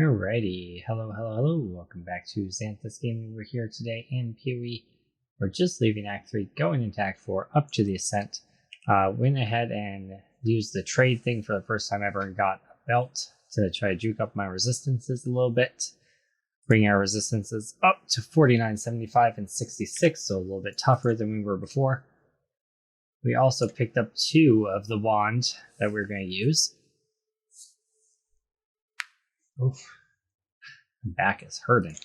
Alrighty, hello, welcome back to Zanthyst Gaming. We're here today in POE. We're just leaving Act 3, going into Act 4, up to the Ascent. Went ahead and used the trade thing for the first time ever and got a belt to try to juke up my resistances a little bit. Bring our resistances up to 49, 75, and 66, so a little bit tougher than we were before. We also picked up 2 of the wand that we're going to use. Oof. My back is hurting.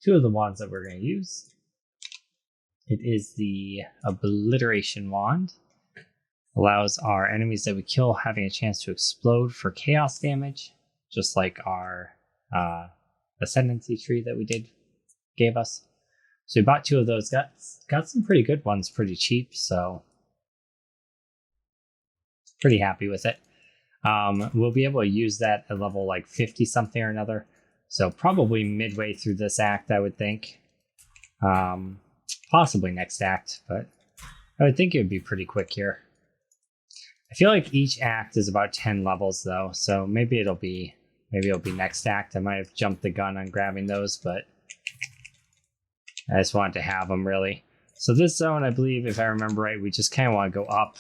2 of the wands that we're going to use. It is the Obliteration wand. Allows our enemies that we kill having a chance to explode for chaos damage, just like our Ascendancy tree that we gave us. So we bought 2 of those. Got some pretty good ones, pretty cheap. So pretty happy with it. We'll be able to use that at level like 50 something or another. So probably midway through this act, I would think. Possibly next act, but I would think it would be pretty quick here. I feel like each act is about 10 levels though, so maybe it'll be next act. I might have jumped the gun on grabbing those, but I just wanted to have them really. So this zone, I believe, if I remember right, we just kind of want to go up.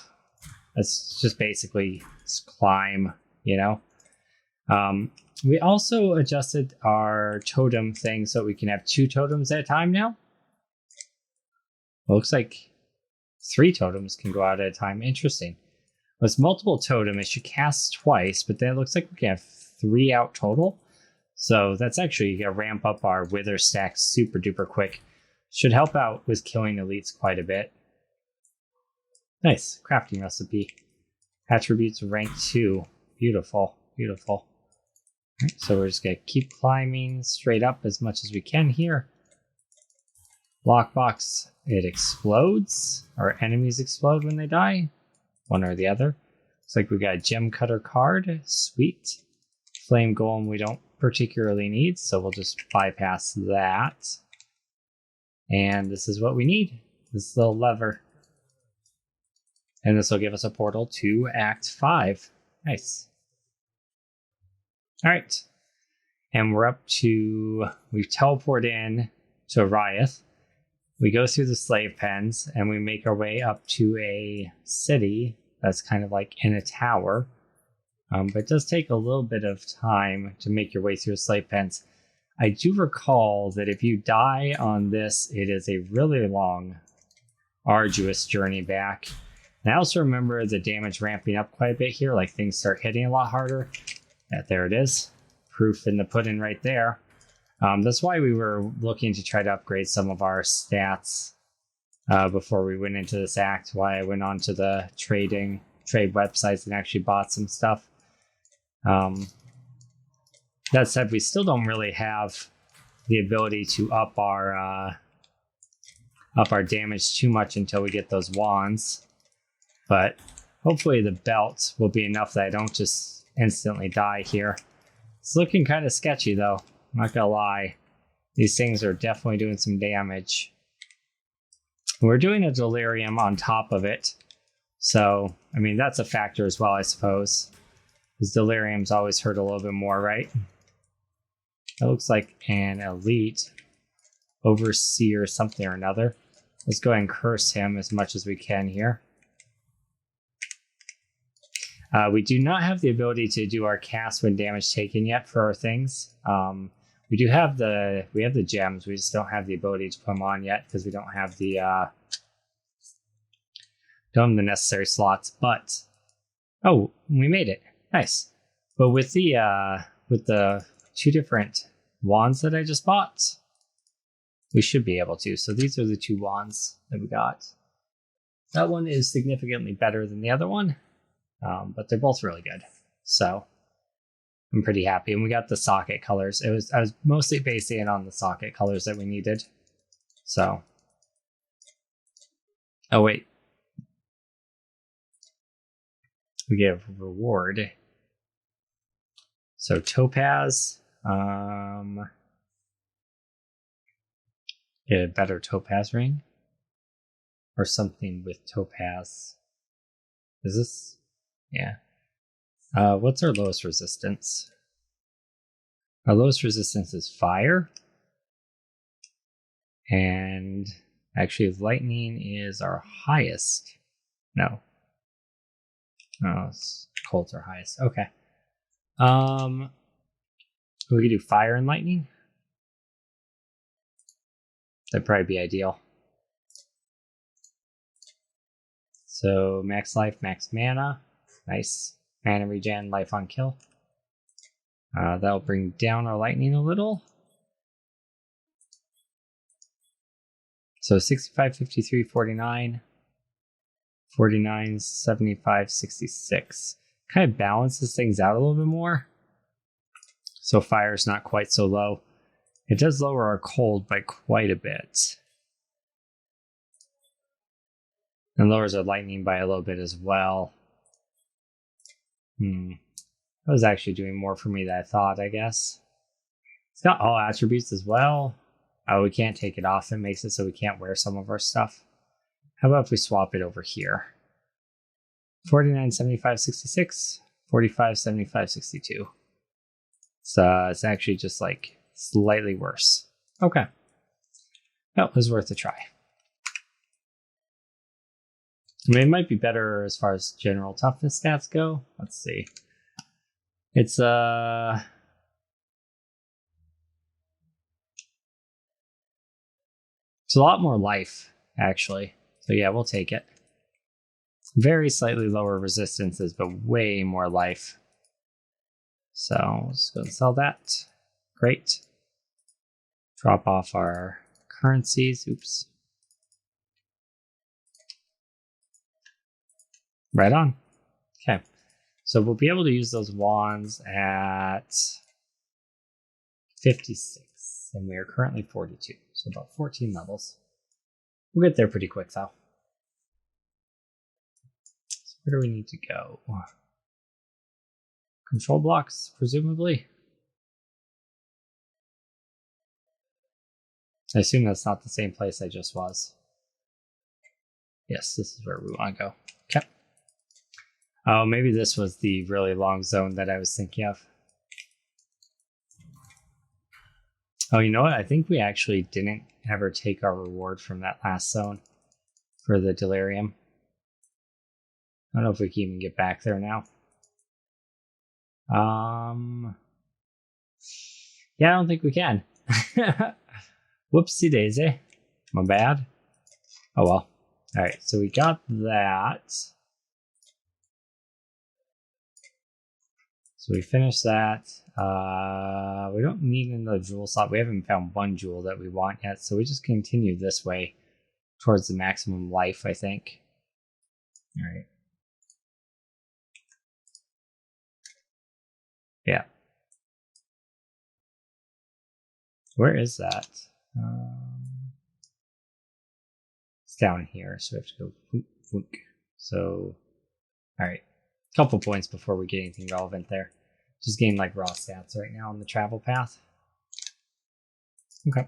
It's just basically climb, you know. We also adjusted our totem thing so we can have 2 totems at a time now. Looks like 3 totems can go out at a time. Interesting. With multiple totem, it should cast twice, but then it looks like we can have 3 out total. So that's actually going to ramp up our wither stack super duper quick. Should help out with killing elites quite a bit. Nice. Crafting recipe. Attributes rank 2. Beautiful. Beautiful. Right, so we're just going to keep climbing straight up as much as we can here. Lockbox. It explodes. Our enemies explode when they die. One or the other. Looks like we got a gem cutter card. Sweet. Flame golem we don't particularly need, so we'll just bypass that. And this is what we need. This little lever. And this will give us a portal to Act 5. Nice. Alright. And we're up to... We've teleported in to Oriath. We go through the slave pens, and we make our way up to a city that's kind of like in a tower. But it does take a little bit of time to make your way through the slave pens. I do recall that if you die on this, it is a really long, arduous journey back. And I also remember the damage ramping up quite a bit here, like things start hitting a lot harder. There it is. Proof in the pudding right there. That's why we were looking to try to upgrade some of our stats before we went into this act. Why I went on to the trade websites and actually bought some stuff. That said, we still don't really have the ability to up our damage too much until we get those wands. But hopefully the belt will be enough that I don't just instantly die here. It's looking kind of sketchy though, I'm not gonna lie. These things are definitely doing some damage. We're doing a Delirium on top of it. So, I mean, that's a factor as well, I suppose. Because Deliriums always hurt a little bit more, right? That looks like an elite overseer something or another. Let's go ahead and curse him as much as we can here. We do not have the ability to do our cast when damage taken yet for our things. We do have the gems. We just don't have the ability to put them on yet because we don't have the necessary slots. But oh, we made it. Nice. But with the 2 different wands that I just bought, we should be able to. So these are the 2 wands that we got. That one is significantly better than the other one. But they're both really good, so I'm pretty happy. And we got the socket colors. I was mostly basing it on the socket colors that we needed. So, oh wait, we get a reward. So topaz, get a better topaz ring, or something with topaz. Is this? Yeah. What's our lowest resistance? Our lowest resistance is fire. And actually, lightning is our highest. No. Oh, colds are highest. Okay. We could do fire and lightning. That'd probably be ideal. So max life, max mana. Nice. Mana regen, life on kill. That'll bring down our lightning a little. So 65, 53, 49. 49, 75, 66. Kind of balances things out a little bit more. So fire's not quite so low. It does lower our cold by quite a bit. And lowers our lightning by a little bit as well. That was actually doing more for me than I thought, I guess. It's got all attributes as well. Oh, we can't take it off. It makes it so we can't wear some of our stuff. How about if we swap it over here? 49, 75, 66. 45, 75, 62. So it's actually just like slightly worse. Okay. Well, it was worth a try. I mean, it might be better as far as general toughness stats go. Let's see. It's a lot more life, actually. So yeah, we'll take it. Very slightly lower resistances, but way more life. So let's go and sell that. Great. Drop off our currencies. Oops. Right on. Okay. So we'll be able to use those wands at 56. And we are currently 42. So about 14 levels. We'll get there pretty quick though. So where do we need to go? Control blocks, presumably. I assume that's not the same place I just was. Yes, this is where we want to go. Okay. Oh, maybe this was the really long zone that I was thinking of. Oh, you know what? I think we actually didn't ever take our reward from that last zone for the Delirium. I don't know if we can even get back there now. Yeah, I don't think we can. Whoopsie daisy. My bad. Oh well. Alright, so we got that. So we finished that. We don't need another jewel slot. We haven't found one jewel that we want yet, so we just continue this way towards the maximum life, I think. Alright. Yeah. Where is that? It's down here, so we have to go whoop, whoop. So, alright. Couple points before we get anything relevant there. Just gain like raw stats right now on the travel path. Okay.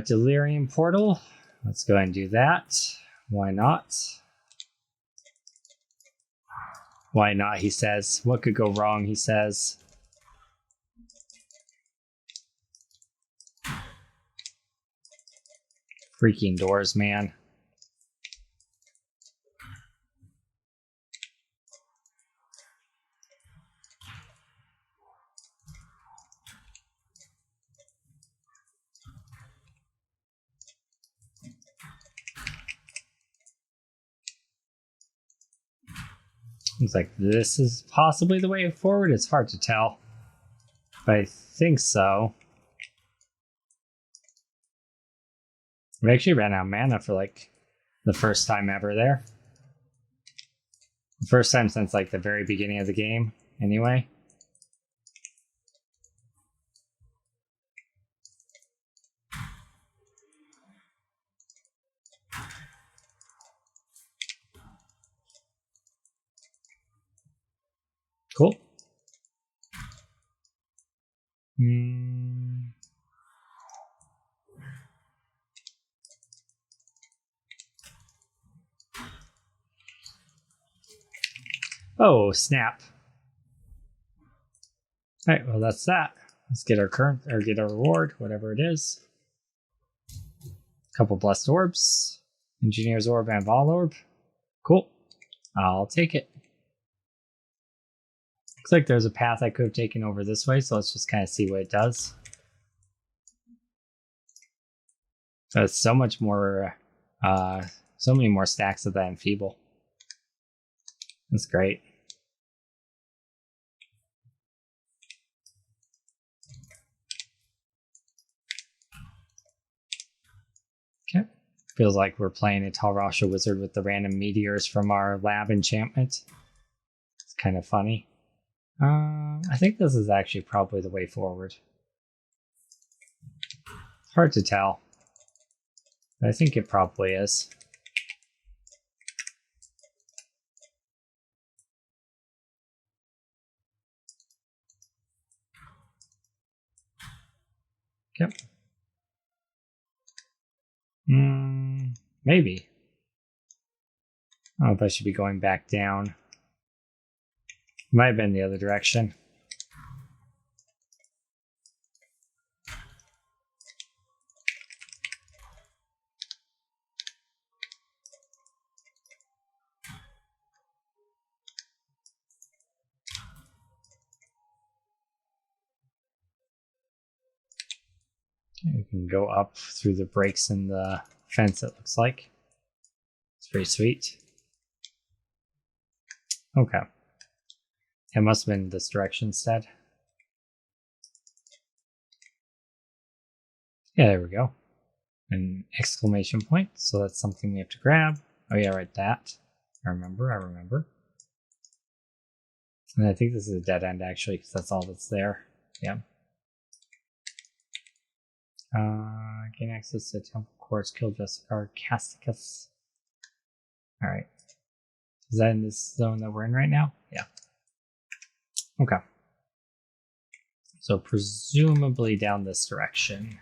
Delirium portal. Let's go ahead and do that. Why not? Why not, he says. What could go wrong, he says. Freaking doors, man. Looks like this is possibly the way forward. It's hard to tell, but I think so. We actually ran out of mana for like the first time ever there. The first time since like the very beginning of the game, anyway. Cool. Oh, snap. Alright, well that's that. Let's get our current, or get our reward, whatever it is. Couple blessed orbs. Engineer's orb and Vol orb. Cool. I'll take it. Looks like there's a path I could have taken over this way, so let's just kind of see what it does. So it's so much more, so many more stacks of that enfeeble. That's great. Okay. Feels like we're playing a Talrasha wizard with the random meteors from our lab enchantment. It's kind of funny. I think this is actually probably the way forward. Hard to tell. But I think it probably is. Yep. Maybe. I don't know if I should be going back down. Might have been the other direction. We can go up through the breaks in the fence, it looks like. It's pretty sweet. Okay. It must have been this direction instead. Yeah, there we go. An exclamation point, so that's something we have to grab. Oh yeah, right, that. I remember. And I think this is a dead end actually, because that's all that's there. Yeah. Gain access to Temple Courts, kill Jessica Casticus. Alright. Is that in this zone that we're in right now? Yeah. Okay. So presumably down this direction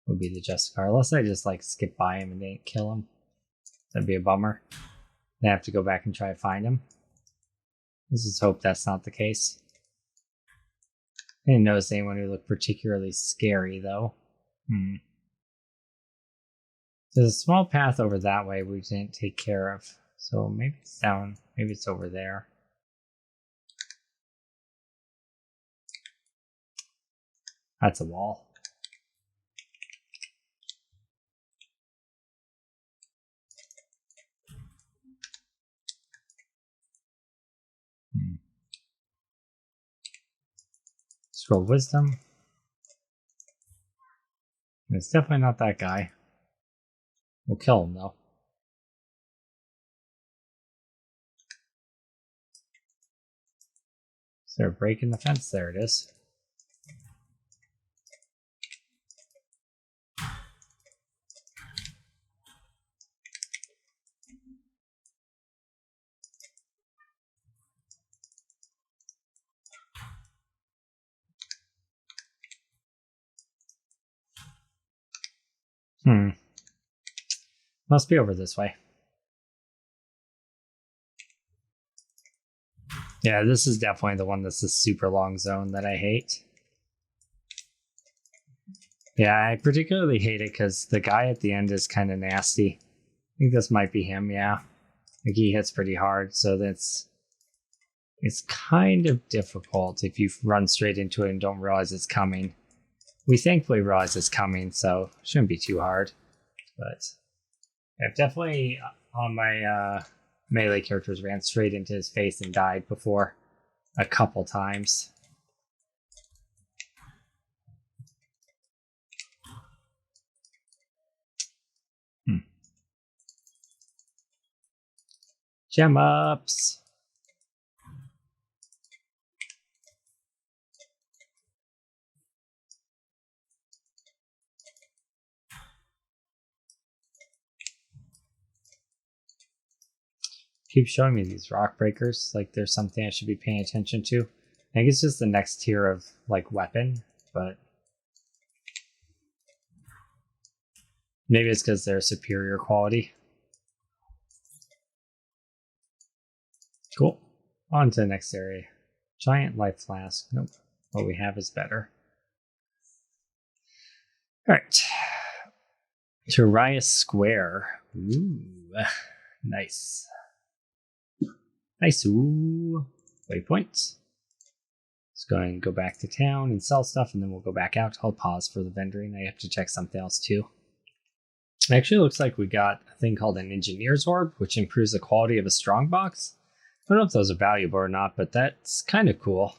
would be the Jessica, unless I just like skip by him and didn't kill him. That'd be a bummer. Then I have to go back and try to find him. Let's just hope that's not the case. I didn't notice anyone who looked particularly scary, though. There's a small path over that way we didn't take care of. So maybe it's down, maybe it's over there. That's a wall. Scroll wisdom. It's definitely not that guy. We'll kill him though. Is there a break in the fence? There it is. Must be over this way. Yeah, this is definitely the one that's a super long zone that I hate. Yeah, I particularly hate it because the guy at the end is kind of nasty. I think this might be him, yeah. Like he hits pretty hard, so it's kind of difficult if you run straight into it and don't realize it's coming. We thankfully realize it's coming, so it shouldn't be too hard. But I've definitely, on my melee characters, ran straight into his face and died before a couple times. Gem ups. Keep showing me these rock breakers, like there's something I should be paying attention to. I think it's just the next tier of like weapon, but maybe it's because they're superior quality. Cool. On to the next area. Giant life flask. Nope. What we have is better. Alright. To Oriath Square. Ooh. Nice. Nice. Ooh. Waypoint. Let's go and go back to town and sell stuff, and then we'll go back out. I'll pause for the vendoring. I have to check something else too. It actually looks like we got a thing called an Engineer's Orb, which improves the quality of a strongbox. I don't know if those are valuable or not, but that's kind of cool.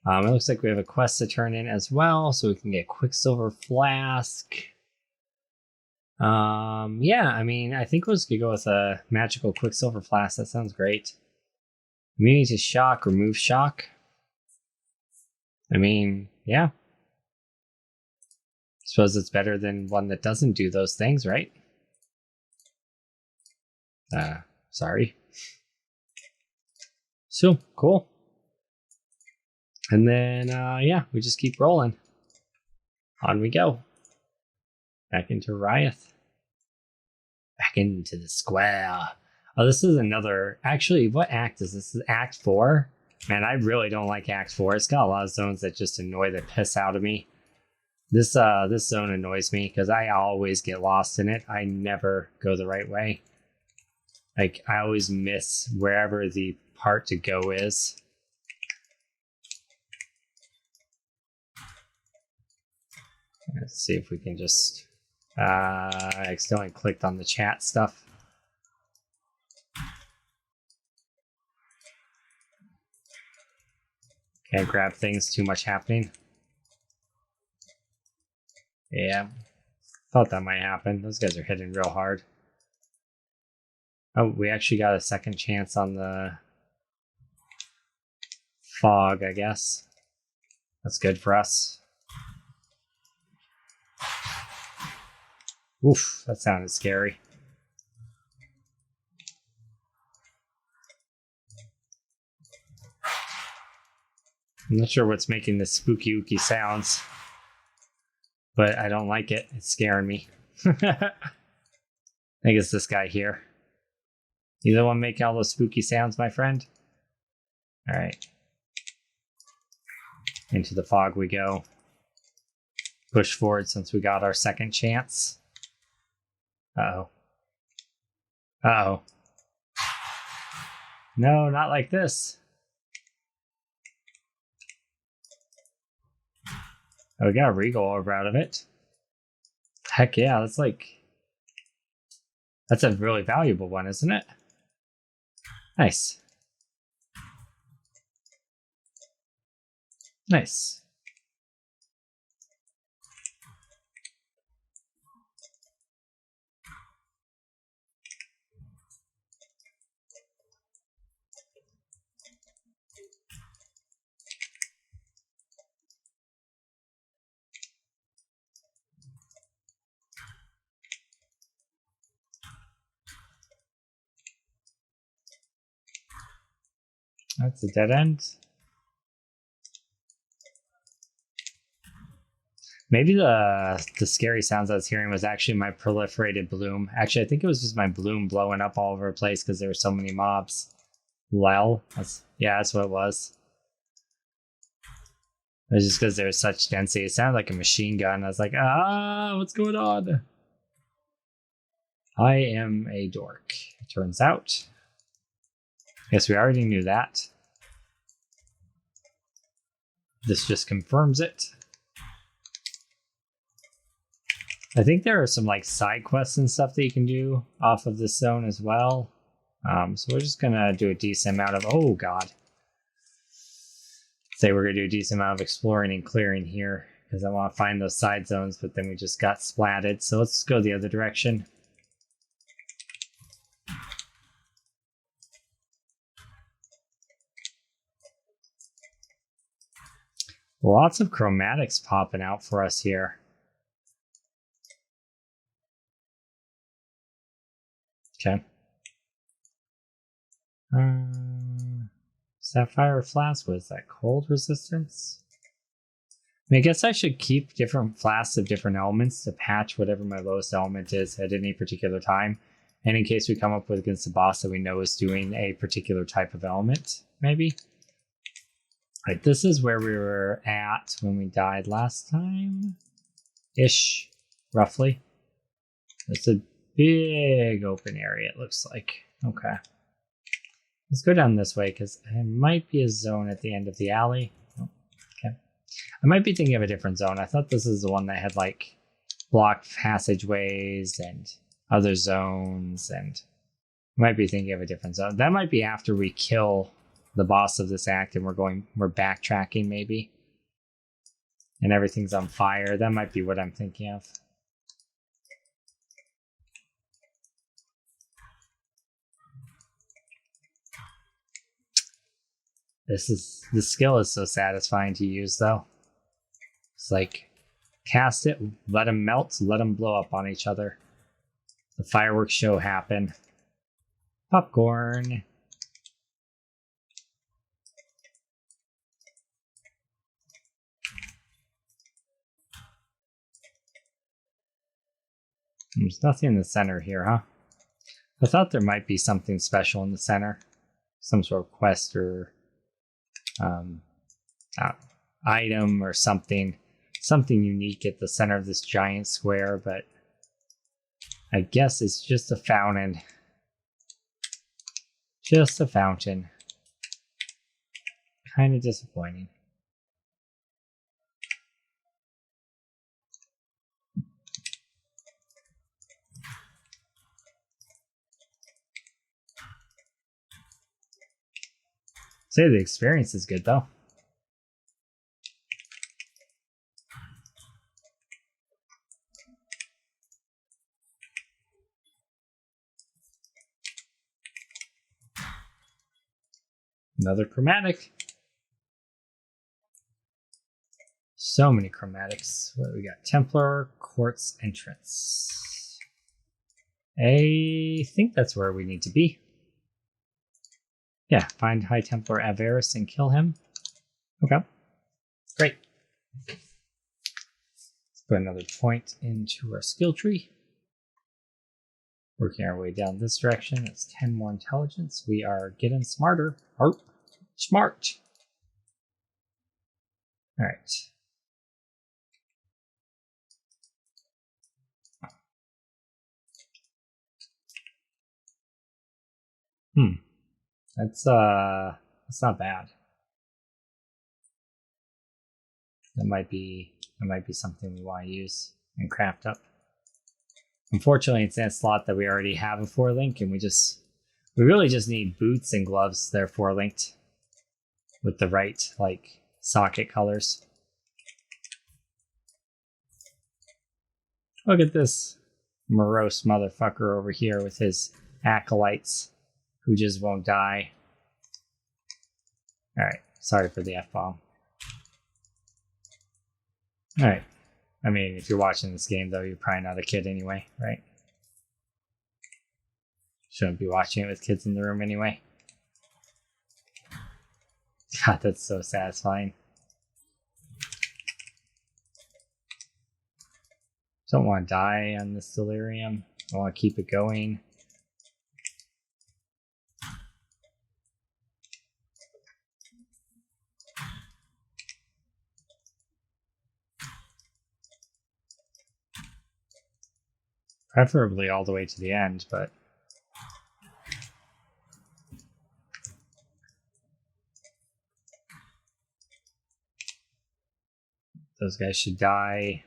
It looks like we have a quest to turn in as well, so we can get Quicksilver Flask. Yeah, I mean, I think we'll just go with a magical Quicksilver Flask. That sounds great. Immunity to shock, remove shock. I mean, yeah. Suppose it's better than one that doesn't do those things, right? Sorry. So, cool. And then, yeah, we just keep rolling. On we go. Back into Oriath. Back into the square. Oh, this is another... Actually, what act is this? This is Act 4? Man, I really don't like Act 4. It's got a lot of zones that just annoy the piss out of me. This zone annoys me because I always get lost in it. I never go the right way. Like, I always miss wherever the part to go is. Let's see if we can just... I accidentally clicked on the chat stuff. Can't grab things, too much happening. Yeah, thought that might happen. Those guys are hitting real hard. Oh, we actually got a second chance on the fog, I guess. That's good for us. Oof, that sounded scary. I'm not sure what's making this spooky ooky sounds, but I don't like it. It's scaring me. I think it's this guy here. You the one making all those spooky sounds, my friend? Alright. Into the fog we go. Push forward since we got our second chance. Uh-oh. Uh-oh. No, not like this. Oh, we got a Regal Orb out of it. Heck yeah, that's like... That's a really valuable one, isn't it? Nice. Nice. That's a dead end. Maybe the scary sounds I was hearing was actually my proliferated bloom. Actually, I think it was just my bloom blowing up all over the place because there were so many mobs. Well, that's what it was. It was just because there was such density. It sounded like a machine gun. I was like, what's going on? I am a dork, it turns out. Guess we already knew that. This just confirms it. I think there are some like side quests and stuff that you can do off of this zone as well. So we're just gonna do a decent amount of, oh god. Say we're gonna do a decent amount of exploring and clearing here because I want to find those side zones, but then we just got splatted. So let's go the other direction. Lots of chromatics popping out for us here. Okay. Sapphire Flask, what is that? Cold resistance? I mean, I guess I should keep different flasks of different elements to patch whatever my lowest element is at any particular time. And in case we come up with against a boss that we know is doing a particular type of element, maybe. Right, this is where we were at when we died last time. Ish, roughly. It's a big open area, it looks like. Okay. Let's go down this way, because there might be a zone at the end of the alley. Oh, okay. I might be thinking of a different zone. I thought this is the one that had, like, blocked passageways and other zones, and I might be thinking of a different zone. That might be after we kill the boss of this act and we're backtracking, maybe. And everything's on fire. That might be what I'm thinking of. The skill is so satisfying to use, though. It's like, cast it, let them melt, let them blow up on each other. The fireworks show happen. Popcorn. There's nothing in the center here, huh? I thought there might be something special in the center. Some sort of quest or item or something unique at the center of this giant square, but I guess it's just a fountain. Just a fountain. Kind of disappointing. Say the experience is good, though. Another chromatic. So many chromatics. What do we got? Templar, Quartz Entrance. I think that's where we need to be. Yeah, find High Templar Avarice and kill him. Okay. Great. Let's put another point into our skill tree. Working our way down this direction. It's 10 more intelligence. We are getting smarter. Smart. All right. That's not bad. That might be something we want to use and craft up. Unfortunately, it's in a slot that we already have a 4-link, and we really just need boots and gloves that are 4-linked with the right, like, socket colors. Look at this morose motherfucker over here with his acolytes who just won't die. Alright, sorry for the F-bomb. Alright. I mean, if you're watching this game, though, you're probably not a kid anyway, right? Shouldn't be watching it with kids in the room anyway. God, that's so satisfying. Don't want to die on this delirium. I want to keep it going. Preferably all the way to the end, but those guys should die.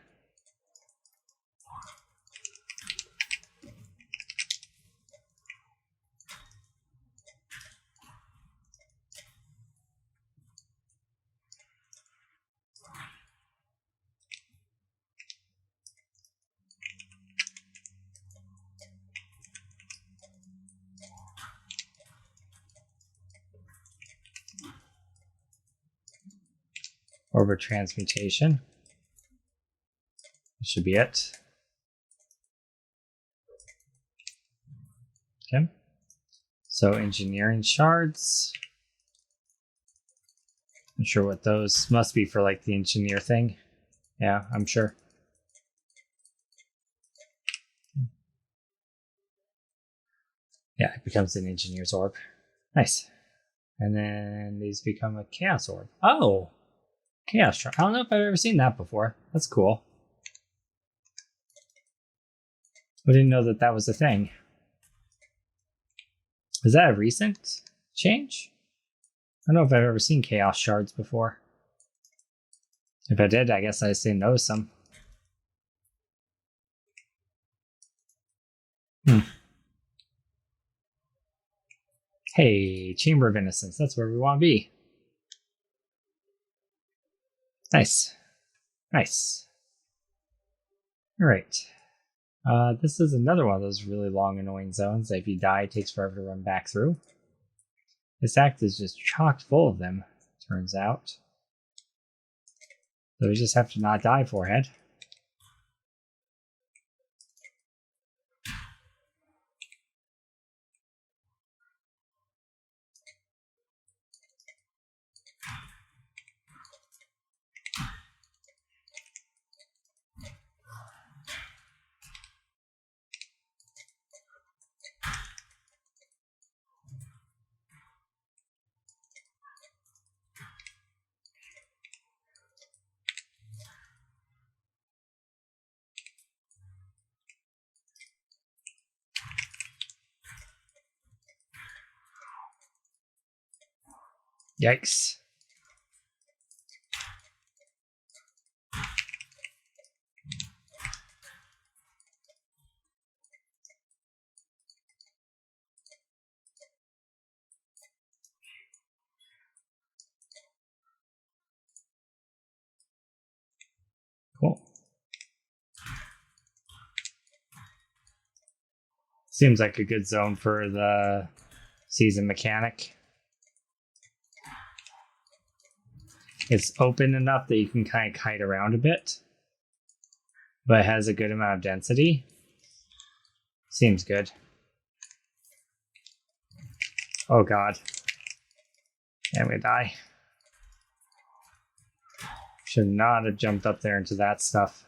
Over transmutation. That should be it. Okay. So engineering shards. Not sure what those must be for, like, the engineer thing. Yeah, I'm sure. Yeah, it becomes an engineer's orb. Nice. And then these become a Chaos Orb. Oh! Chaos Charm. I don't know if I've ever seen that before. That's cool. I didn't know that that was a thing. Is that a recent change? I don't know if I've ever seen Chaos Shards before. If I did, I guess I just didn't notice them. Hey, Chamber of Innocence. That's where we want to be. Nice. Nice. Alright. This is another one of those really long, annoying zones that if you die, it takes forever to run back through. This act is just chocked full of them, turns out. So we just have to not die, forehead. Yikes. Cool. Seems like a good zone for the season mechanic. It's open enough that you can kind of kite around a bit, but it has a good amount of density. Seems good. Oh god. I'm gonna die. Should not have jumped up there into that stuff.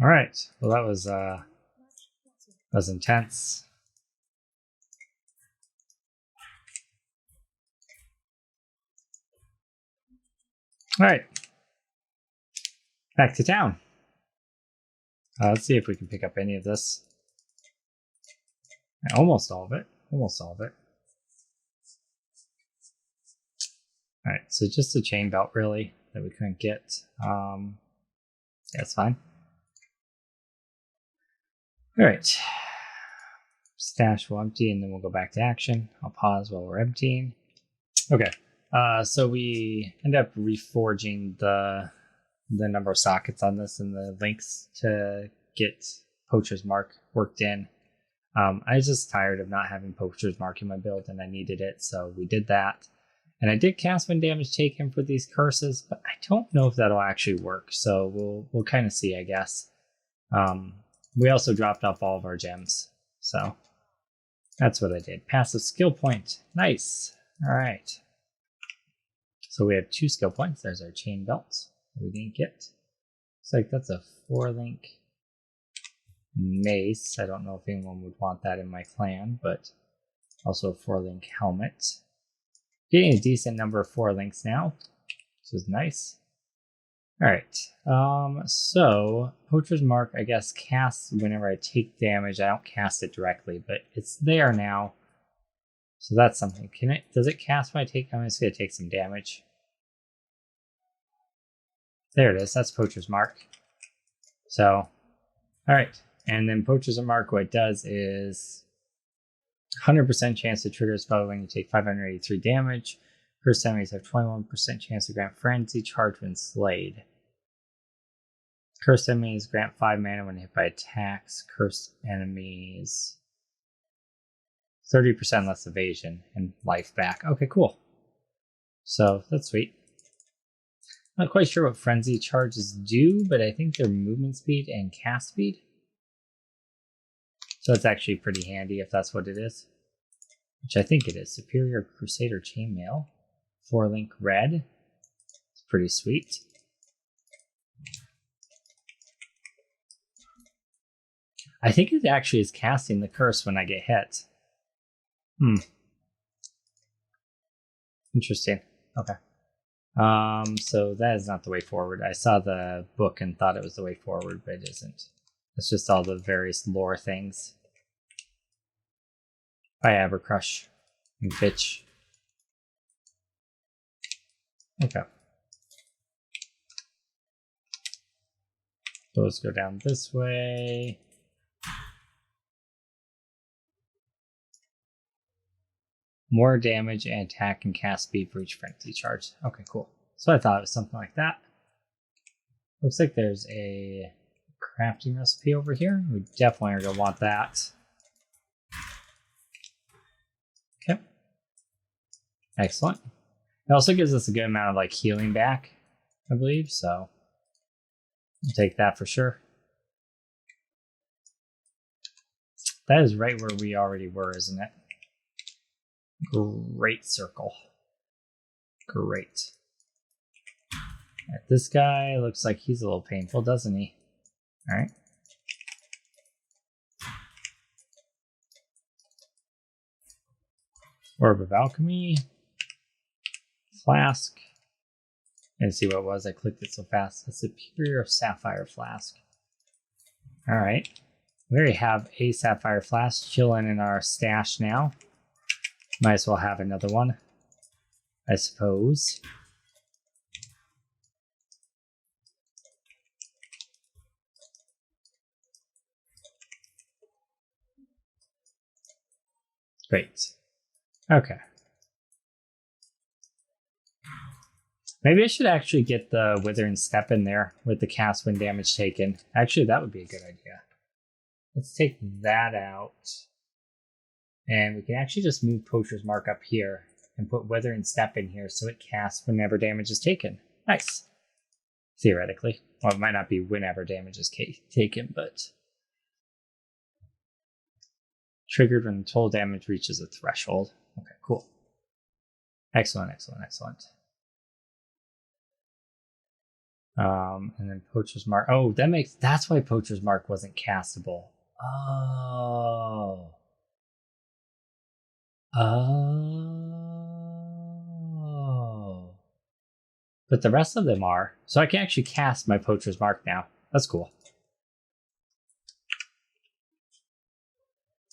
All right. Well, that was intense. All right. Back to town. Let's see if we can pick up any of this. Almost all of it. Almost all of it. All right. So just the chain belt, really, that we couldn't get. That's fine. All right. Stash will empty, and then we'll go back to action. I'll pause while we're emptying. Okay. So we end up reforging the number of sockets on this and the links to get Poachers Mark worked in. I was just tired of not having Poachers Mark in my build, and I needed it, so we did that. And I did cast when damage taken for these curses, but I don't know if that'll actually work, so we'll kind of see, I guess. We also dropped off all of our gems, so that's what I did. Passive skill point. Nice. All right. So we have 2 skill points. There's our chain belt that we didn't get. Looks like that's a 4-link mace. I don't know if anyone would want that in my clan, but also a 4-link helmet. Getting a decent number of 4 links now, which is nice. All right, so Poachers Mark, I guess, casts whenever I take damage. I don't cast it directly, but it's there now. So that's something. Does it cast when I take? I'm just gonna take some damage. There it is. That's Poachers Mark. So, all right. And then Poachers Mark, what it does is 100% chance to trigger a spell when you take 583 damage. Cursed enemies have 21% chance to grant frenzy charge when slayed. Cursed enemies grant 5 mana when hit by attacks. Cursed enemies 30% less evasion and life back. Okay, cool. So that's sweet. Not quite sure what frenzy charges do, but I think they're movement speed and cast speed. So it's actually pretty handy if that's what it is. Which I think it is. Superior Crusader Chainmail. 4-link red. It's pretty sweet. I think it actually is casting the curse when I get hit. Interesting. Okay. So that is not the way forward. I saw the book and thought it was the way forward, but it isn't. It's just all the various lore things. By Abercrush and Fitch. Okay. Those go down this way. More damage and attack and cast speed for each frenzy charge. Okay, cool. So I thought it was something like that. Looks like there's a crafting recipe over here. We definitely are going to want that. Okay. Excellent. It also gives us a good amount of like healing back, I believe, so I'll take that for sure. That is right where we already were, isn't it? Great circle. Great. Right, this guy looks like he's a little painful, doesn't he? Alright. Orb of Alchemy. Flask. And see what it was. I clicked it so fast. A Superior Sapphire Flask. Alright. We already have a Sapphire Flask chilling in our stash now. Might as well have another one, I suppose. Great. Okay. Maybe I should actually get the Withering Step in there with the cast when damage taken. Actually, that would be a good idea. Let's take that out. And we can actually just move Poachers Mark up here and put Withering Step in here so it casts whenever damage is taken. Nice. Theoretically. Well, it might not be whenever damage is taken, but... Triggered when total damage reaches a threshold. Okay, cool. Excellent, excellent, excellent. And then Poachers Mark. Oh, that's why Poachers Mark wasn't castable. Oh. Oh. But the rest of them are. So I can actually cast my Poacher's Mark now. That's cool.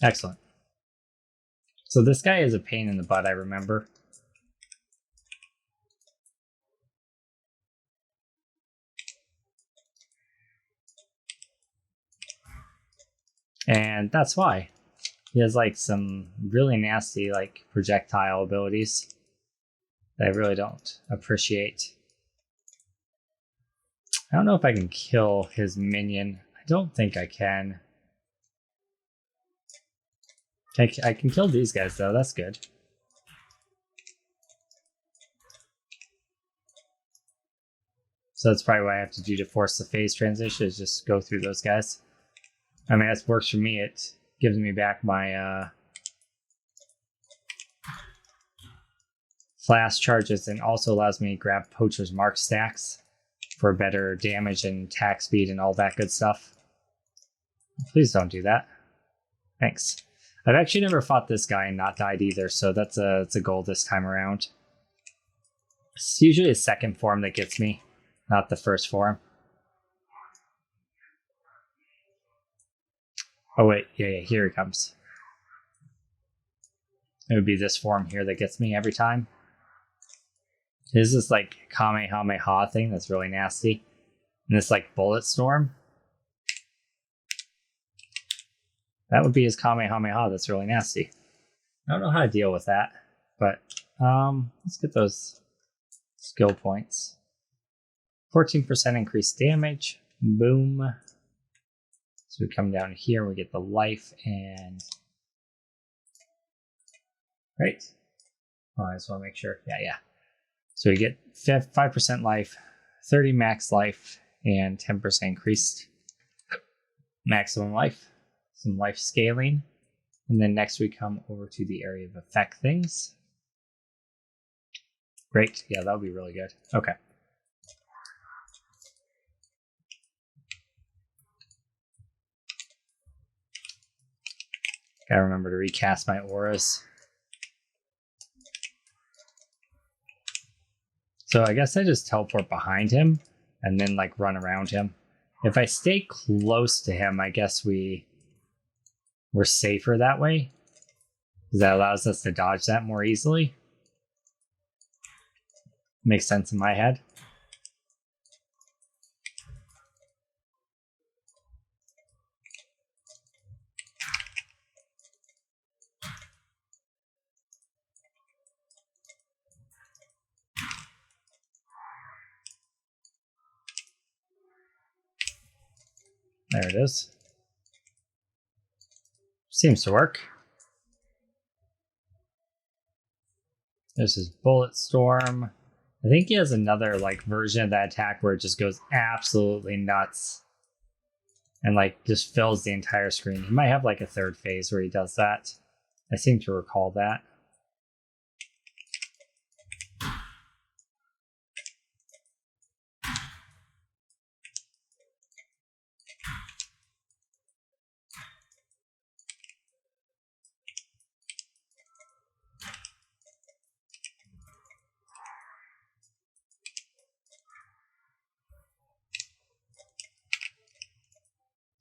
Excellent. So this guy is a pain in the butt, I remember. And that's why. He has like some really nasty like projectile abilities that I really don't appreciate. I don't know if I can kill his minion. I don't think I can. I can kill these guys though, that's good. So that's probably what I have to do to force the phase transition, is just go through those guys. I mean, that works for me. It gives me back my flash charges and also allows me to grab Poacher's Mark stacks for better damage and attack speed and all that good stuff. Please don't do that. Thanks. I've actually never fought this guy and not died either, so that's a goal this time around. It's usually a second form that gets me, not the first form. Oh wait, yeah, here he comes. It would be this form here that gets me every time. There's this like Kamehameha thing that's really nasty. And this like bullet storm. That would be his Kamehameha that's really nasty. I don't know how to deal with that. But let's get those skill points. 14% increased damage. Boom. So we come down here, we get the life and... Right? Oh, I just want to make sure. Yeah. So we get 5% life, 30 max life and 10% increased maximum life. Some life scaling. And then next we come over to the area of effect things. Great. Yeah, that'll be really good. Okay. Gotta remember to recast my auras. So I guess I just teleport behind him and then like run around him. If I stay close to him, I guess we're safer that way. Because that allows us to dodge that more easily. Makes sense in my head. There it is. Seems to work. There's his bullet storm. I think he has another like version of that attack where it just goes absolutely nuts and like just fills the entire screen. He might have like a third phase where he does that. I seem to recall that.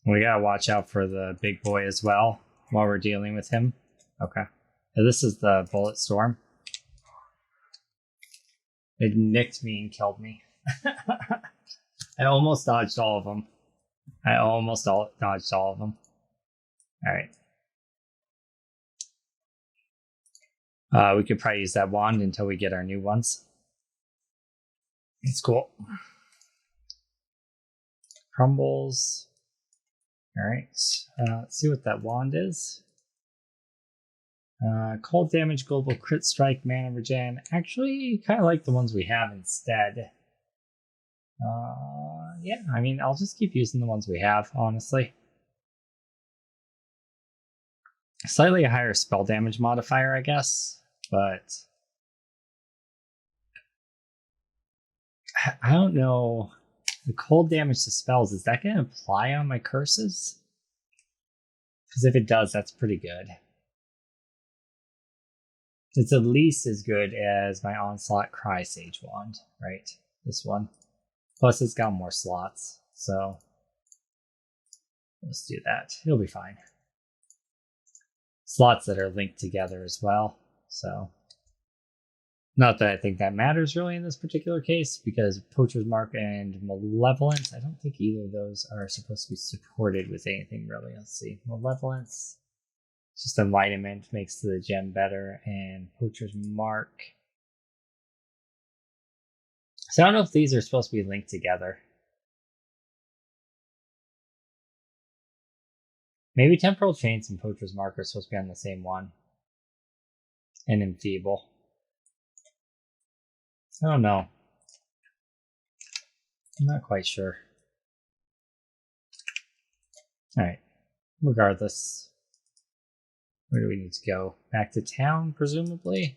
We gotta watch out for the big boy as well while we're dealing with him. Okay. So this is the bullet storm. It nicked me and killed me. I almost dodged all of them. Dodged all of them. Alright. We could probably use that wand until we get our new ones. It's cool. Crumbles. Alright, let's see what that wand is. Cold damage, global crit strike, mana regen. Actually, kind of like the ones we have instead. Yeah, I mean, I'll just keep using the ones we have, honestly. Slightly a higher spell damage modifier, I guess, but I don't know. The cold damage to spells, is that going to apply on my curses? Because if it does, that's pretty good. It's at least as good as my Onslaught Cry Sage Wand, right? This one. Plus, it's got more slots, so let's do that. It'll be fine. Slots that are linked together as well, so. Not that I think that matters really in this particular case, because Poachers Mark and Malevolence, I don't think either of those are supposed to be supported with anything really. Let's see. Malevolence, just enlightenment, makes the gem better, and Poachers Mark. So I don't know if these are supposed to be linked together. Maybe Temporal Chains and Poachers Mark are supposed to be on the same one. And Enfeeble. I don't know. I'm not quite sure. Alright. Regardless. Where do we need to go? Back to town, presumably?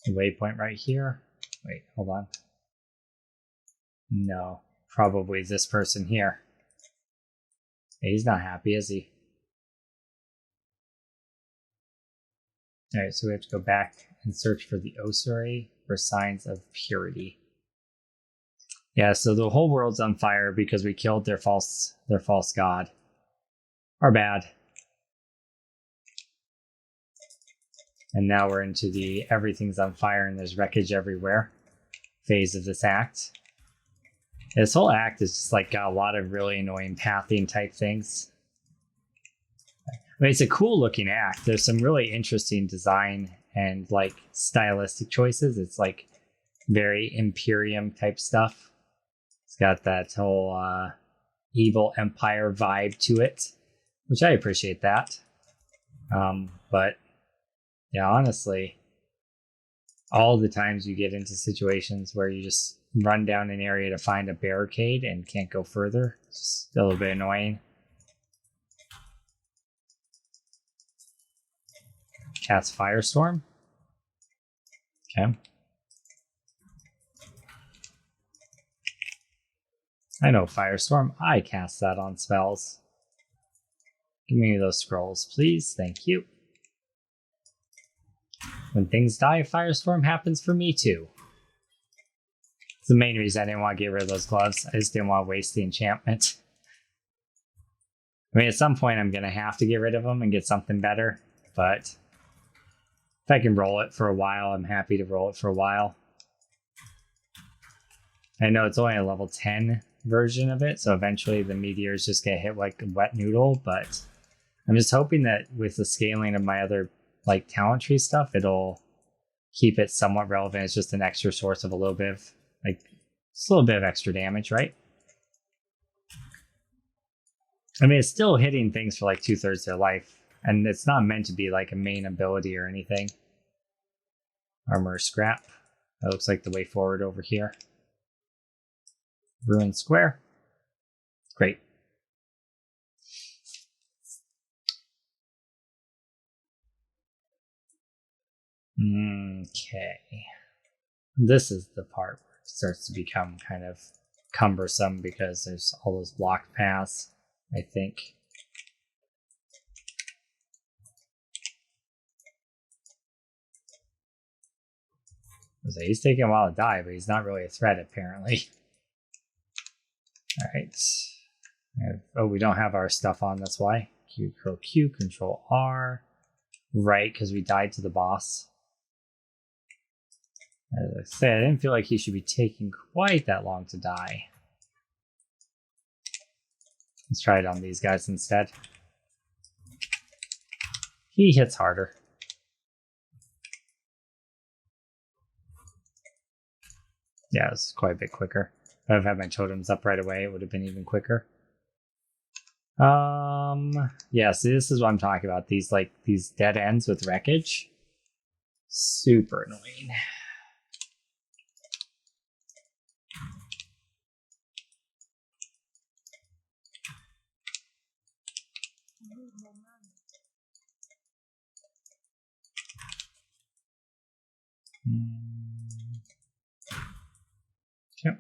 The waypoint right here. Wait, hold on. No. Probably this person here. Hey, he's not happy, is he? Alright, so we have to go back and search for the ossuary for signs of purity. Yeah, so the whole world's on fire because we killed their false god. Our bad. And now we're into the everything's on fire and there's wreckage everywhere phase of this act. This whole act is just like got a lot of really annoying pathing type things. I mean, it's a cool looking act. There's some really interesting design and like stylistic choices. It's like very Imperium type stuff. It's got that whole evil empire vibe to it, which I appreciate that. But yeah, honestly, all the times you get into situations where you just run down an area to find a barricade and can't go further. It's just a little bit annoying. Cast Firestorm. Okay. I know Firestorm. I cast that on spells. Give me those scrolls, please. Thank you. When things die, Firestorm happens for me too. It's the main reason I didn't want to get rid of those gloves. I just didn't want to waste the enchantment. I mean, at some point I'm going to have to get rid of them and get something better, but if I can roll it for a while, I'm happy to roll it for a while. I know it's only a level 10 version of it, so eventually the meteors just get hit like a wet noodle, but I'm just hoping that with the scaling of my other like talent tree stuff, it'll keep it somewhat relevant. It's just an extra source of a little bit of like just a little bit of extra damage, right? I mean, it's still hitting things for like 2/3 of their life, and it's not meant to be like a main ability or anything. Armor scrap. That looks like the way forward over here. Ruin square. Great. Okay. This is the part where it starts to become kind of cumbersome because there's all those blocked paths, I think. So he's taking a while to die, but he's not really a threat apparently. Alright. Oh, we don't have our stuff on, that's why. Q, Control Q, Control R. Right, because we died to the boss. As I said, I didn't feel like he should be taking quite that long to die. Let's try it on these guys instead. He hits harder. Yeah, it's quite a bit quicker. If I've had my totems up right away, it would have been even quicker. Yeah, see, this is what I'm talking about. These dead ends with wreckage. Super annoying. Yep.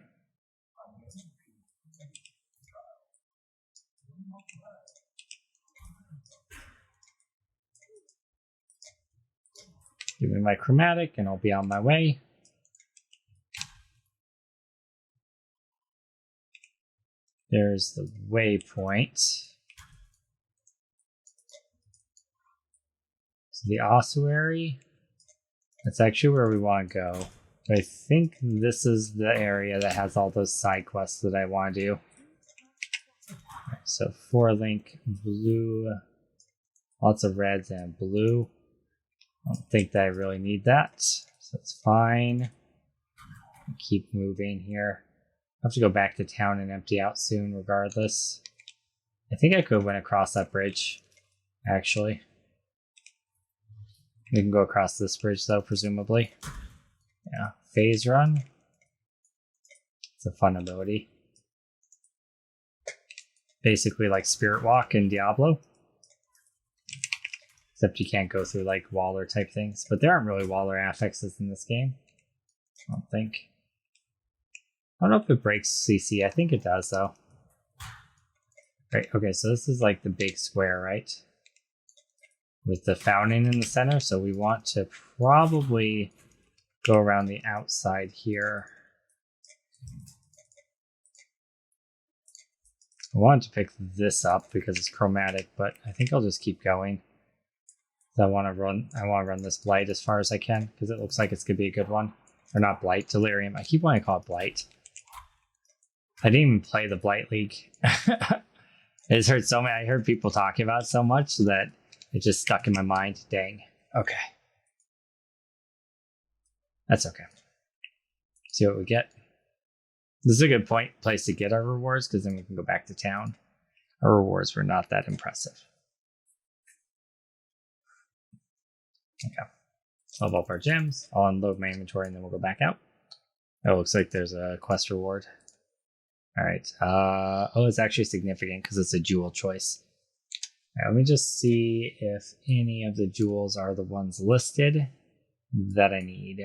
Give me my chromatic and I'll be on my way. There's the waypoint. So the ossuary. That's actually where we want to go. But I think this is the area that has all those side quests that I want to do. Right, so 4-link, blue, lots of reds and blue. I don't think that I really need that, so it's fine. Keep moving here. I have to go back to town and empty out soon regardless. I think I could win across that bridge, actually. We can go across this bridge though, presumably. Yeah, phase run. It's a fun ability. Basically like Spirit Walk in Diablo. Except you can't go through like Waller type things. But there aren't really Waller affixes in this game. I don't think. I don't know if it breaks CC. I think it does though. Right, okay, so this is like the big square, right? With the fountain in the center. So we want to probably go around the outside here. I wanted to pick this up because it's chromatic, but I think I'll just keep going. I want to run this Blight as far as I can because it looks like it's gonna be a good one. Or not Blight, Delirium. I keep wanting to call it Blight. I didn't even play the Blight League. It's heard so many. I heard people talking about it so much that it just stuck in my mind. Dang. Okay. That's okay. See what we get. This is a good place to get our rewards because then we can go back to town. Our rewards were not that impressive. Okay. level up our gems. I'll unload my inventory and then we'll go back out. Oh, looks like there's a quest reward. All right. Oh, it's actually significant because it's a jewel choice. All right, let me just see if any of the jewels are the ones listed that I need.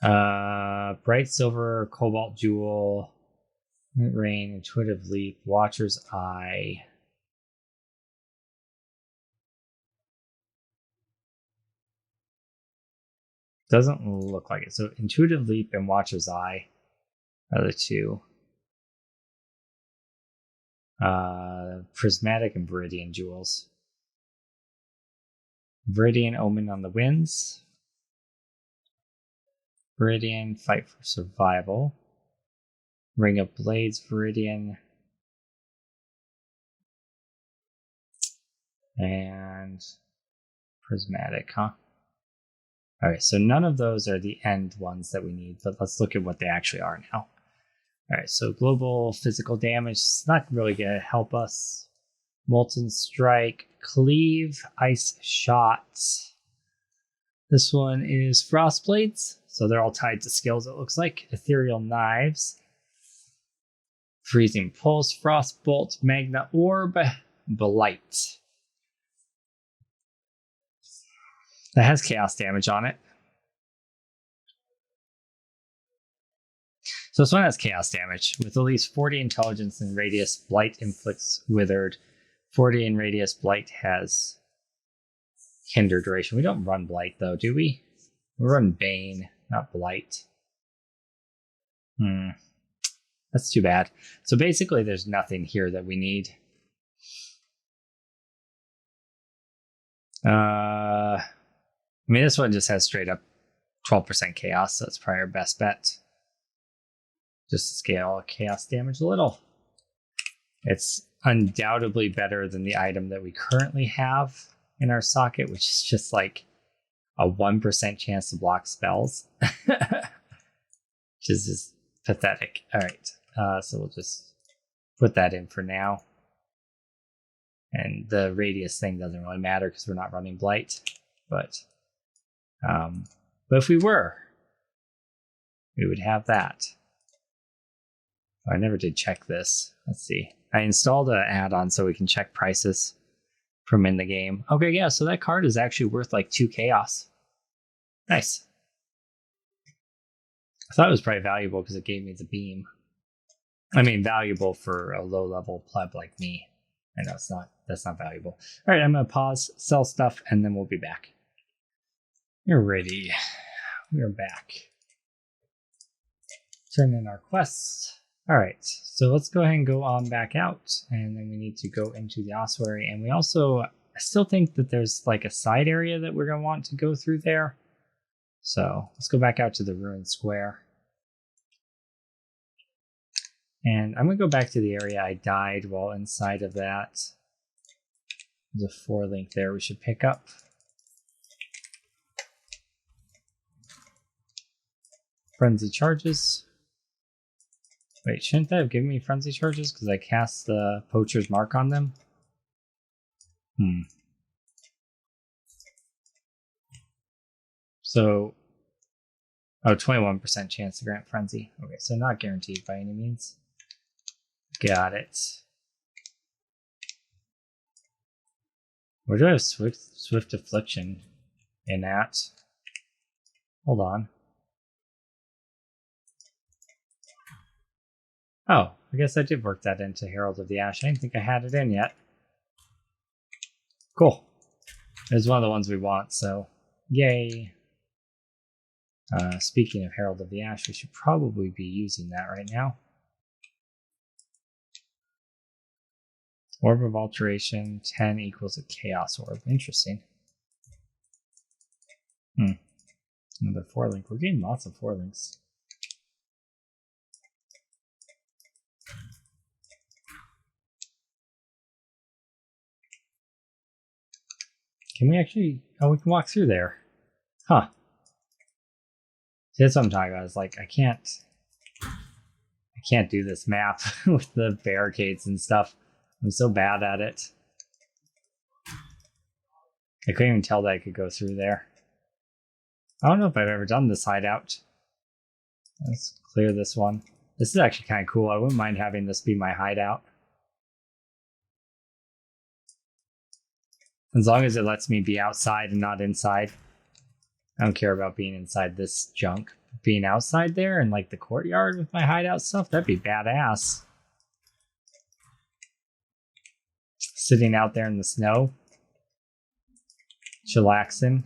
Bright silver, cobalt jewel, rain, intuitive leap, watcher's eye. Doesn't look like it. So intuitive leap and watcher's eye are the two. Prismatic and Viridian jewels. Viridian omen on the winds. Viridian fight for survival. Ring of blades, Viridian. And prismatic, huh? Alright, so none of those are the end ones that we need, but let's look at what they actually are now. Alright, so global physical damage is not really going to help us. Molten strike, cleave, ice shots. This one is frost blades, so they're all tied to skills, it looks like. Ethereal knives, freezing pulse, frost bolt, magna orb, blight. That has chaos damage on it. So this one has chaos damage. With at least 40 intelligence and radius, blight inflicts withered. 40 in radius, blight has hinder duration. We don't run blight though, do we? We run bane, not blight. That's too bad. So basically there's nothing here that we need. I mean, this one just has straight up 12% chaos, so it's probably our best bet. Just to scale chaos damage a little. It's undoubtedly better than the item that we currently have in our socket, which is just like a 1% chance to block spells. Which is just pathetic. All right, so we'll just put that in for now. And the radius thing doesn't really matter because we're not running blight. But if we were, we would have that. Oh, I never did check this. Let's see. I installed an add-on so we can check prices from in the game. Okay, yeah, so that card is actually worth like 2 chaos. Nice. I thought it was probably valuable because it gave me the beam. I mean, valuable for a low-level pleb like me. I know that's not valuable. All right, I'm going to pause, sell stuff, and then we'll be back. You're ready. We are back. Turn in our quests. All right, so let's go ahead and go on back out, and then we need to go into the ossuary. And we also, I still think that there's like a side area that we're going to want to go through there. So let's go back out to the ruined square. And I'm going to go back to the area I died while inside of that. There's a 4-link there we should pick up. Frenzy charges. Wait, shouldn't that have given me frenzy charges because I cast the Poachers Mark on them? So, oh, 21% chance to grant frenzy. Okay, so not guaranteed by any means. Got it. Where do I have Swift Affliction in at? Hold on. Oh, I guess I did work that into Herald of the Ash. I didn't think I had it in yet. Cool. It's one of the ones we want, so yay. Speaking of Herald of the Ash, we should probably be using that right now. Orb of Alteration, 10 equals a Chaos Orb. Interesting. Another 4-link. We're getting lots of 4-links. Can we actually... Oh, we can walk through there. Huh. See, that's what I'm talking about. It's like, I can't do this map with the barricades and stuff. I'm so bad at it. I couldn't even tell that I could go through there. I don't know if I've ever done this hideout. Let's clear this one. This is actually kind of cool. I wouldn't mind having this be my hideout. As long as it lets me be outside and not inside. I don't care about being inside this junk. Being outside there in like the courtyard with my hideout stuff, that'd be badass. Sitting out there in the snow. Chillaxing.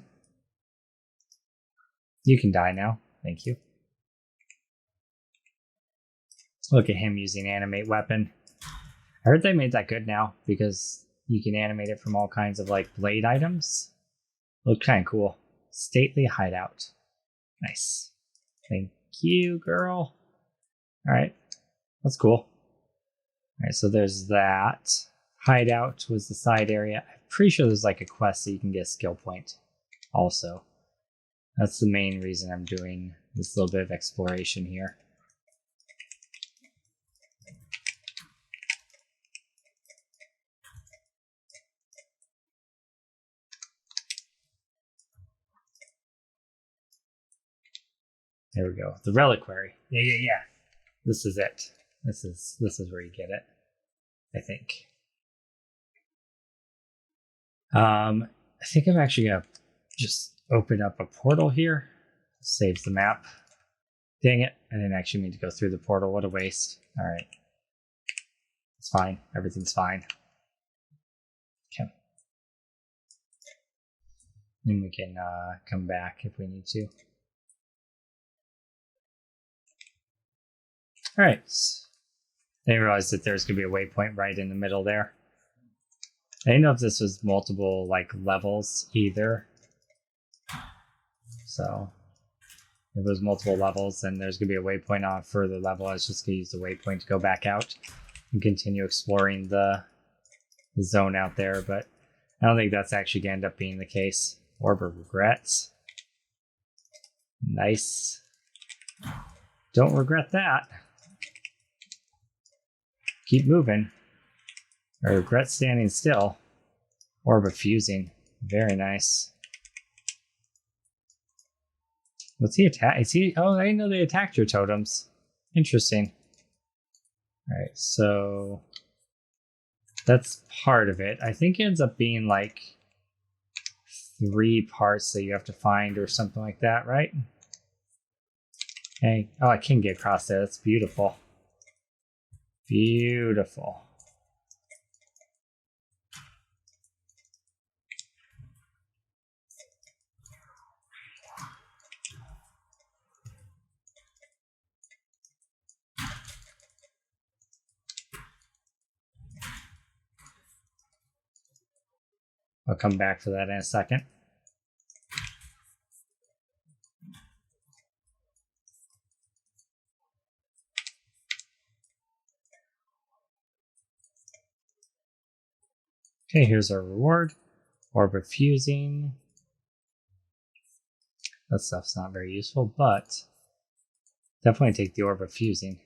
You can die now. Thank you. Look at him using animate weapon. I heard they made that good now because you can animate it from all kinds of like blade items. Look kind of cool. Stately hideout. Nice. Thank you, girl. Alright. That's cool. Alright, so there's that. Hideout was the side area. I'm pretty sure there's like a quest so you can get a skill point also. That's the main reason I'm doing this little bit of exploration here. There we go. The reliquary. Yeah. This is it. This is where you get it. I think. I think I'm actually gonna just open up a portal here. Saves the map. Dang it. I didn't actually mean to go through the portal. What a waste. Alright. It's fine. Everything's fine. Okay. And we can come back if we need to. Alright. I didn't realize that there's going to be a waypoint right in the middle there. I didn't know if this was multiple like levels either. So if it was multiple levels, then there's going to be a waypoint on a further level. I was just going to use the waypoint to go back out and continue exploring the zone out there, but I don't think that's actually going to end up being the case. Orb of Regrets. Nice. Don't regret that. Keep moving. I regret standing still. Orb of Fusing. Very nice. What's he attack? Is he? Oh, I didn't know they attacked your totems. Interesting. Alright, so that's part of it. I think it ends up being like 3 parts that you have to find or something like that, right? Okay. Oh, I can get across there. That's beautiful. Beautiful. I'll come back for that in a second. Okay, here's our reward. Orb of Fusing. That stuff's not very useful, but definitely take the Orb of Fusing.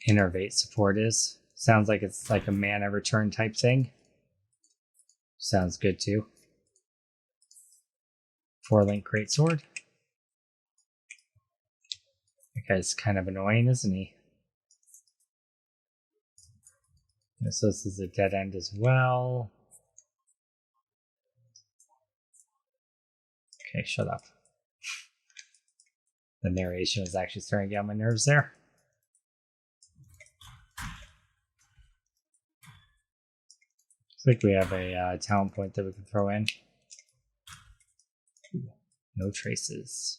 Innervate support is. Sounds like it's like a mana return type thing. Sounds good too. 4-link greatsword. That guy's kind of annoying, isn't he? So this is a dead end as well. Okay, shut up. The narration is actually starting to get on my nerves there. Looks like we have a talent point that we can throw in. Ooh, no traces.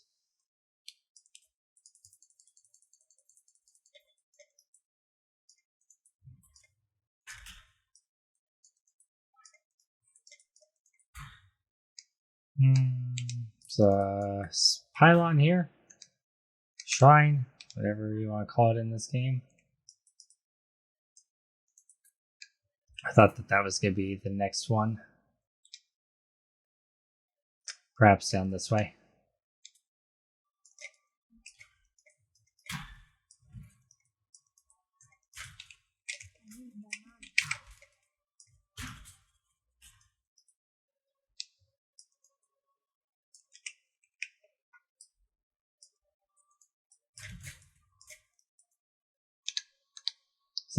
So pylon here, shrine, whatever you want to call it in this game. I thought that was going to be the next one. Perhaps down this way.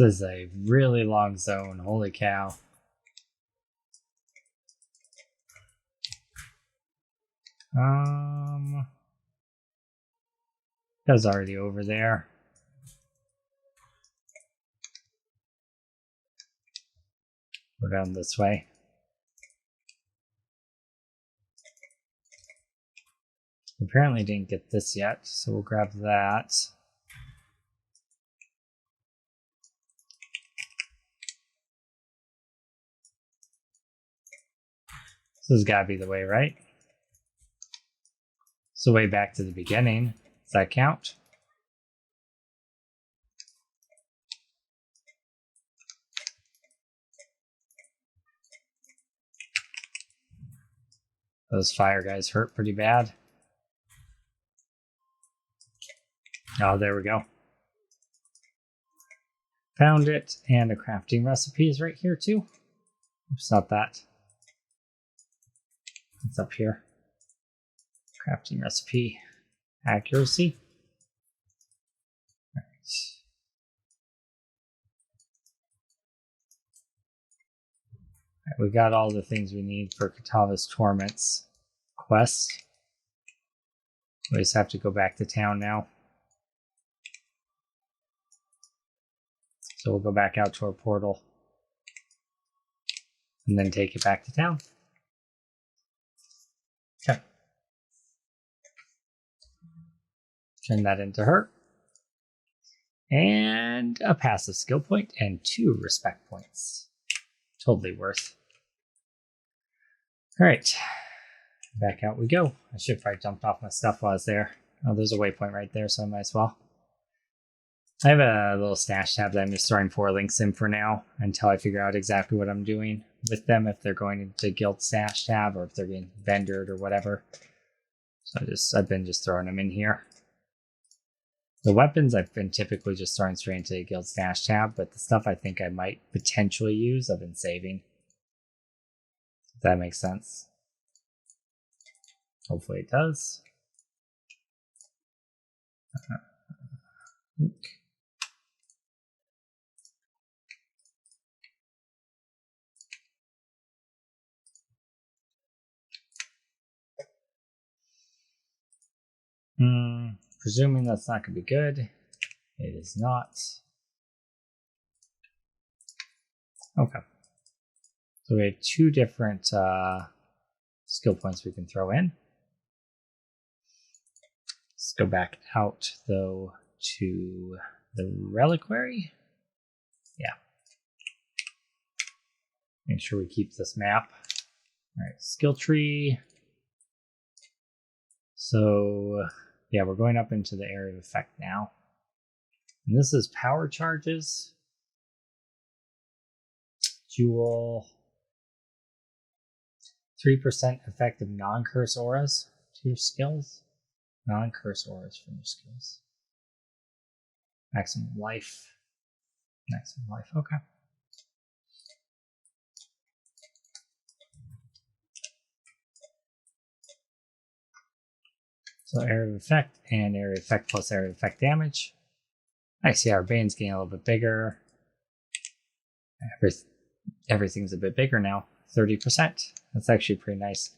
This is a really long zone. Holy cow. That's already over there. Go down this way. Apparently didn't get this yet, so we'll grab that. This has got to be the way, right? It's the way back to the beginning. Does that count? Those fire guys hurt pretty bad. Oh, there we go. Found it, and a crafting recipe is right here too. Oops, not that. It's up here. Crafting recipe. Accuracy. All right. All right, we got all the things we need for Katava's Torment's quest. We just have to go back to town now. So we'll go back out to our portal and then take it back to town. Okay. Turn that into her. And a passive skill point and 2 respect points. Totally worth. Alright. Back out we go. I should have probably jumped off my stuff while I was there. Oh, there's a waypoint right there, so I might as well. I have a little stash tab that I'm just throwing 4 links in for now until I figure out exactly what I'm doing with them, if they're going into guild stash tab or if they're getting vendored or whatever. So I've been just throwing them in here. The weapons I've been typically just throwing straight into the guild stash tab, but the stuff I think I might potentially use, I've been saving. If that makes sense. Hopefully it does. Presuming that's not going to be good. It is not. Okay. So we have 2 different skill points we can throw in. Let's go back out, though, to the reliquary. Yeah. Make sure we keep this map. All right, skill tree. So, yeah, we're going up into the area of effect now. And this is power charges. Jewel. 3% effective non-curse auras to your skills. Non-curse auras from your skills. Maximum life. Maximum life, okay. So area of effect and area of effect plus area of effect damage. Nice, yeah, our Bane's getting a little bit bigger. Everything's a bit bigger now. 30%. That's actually pretty nice.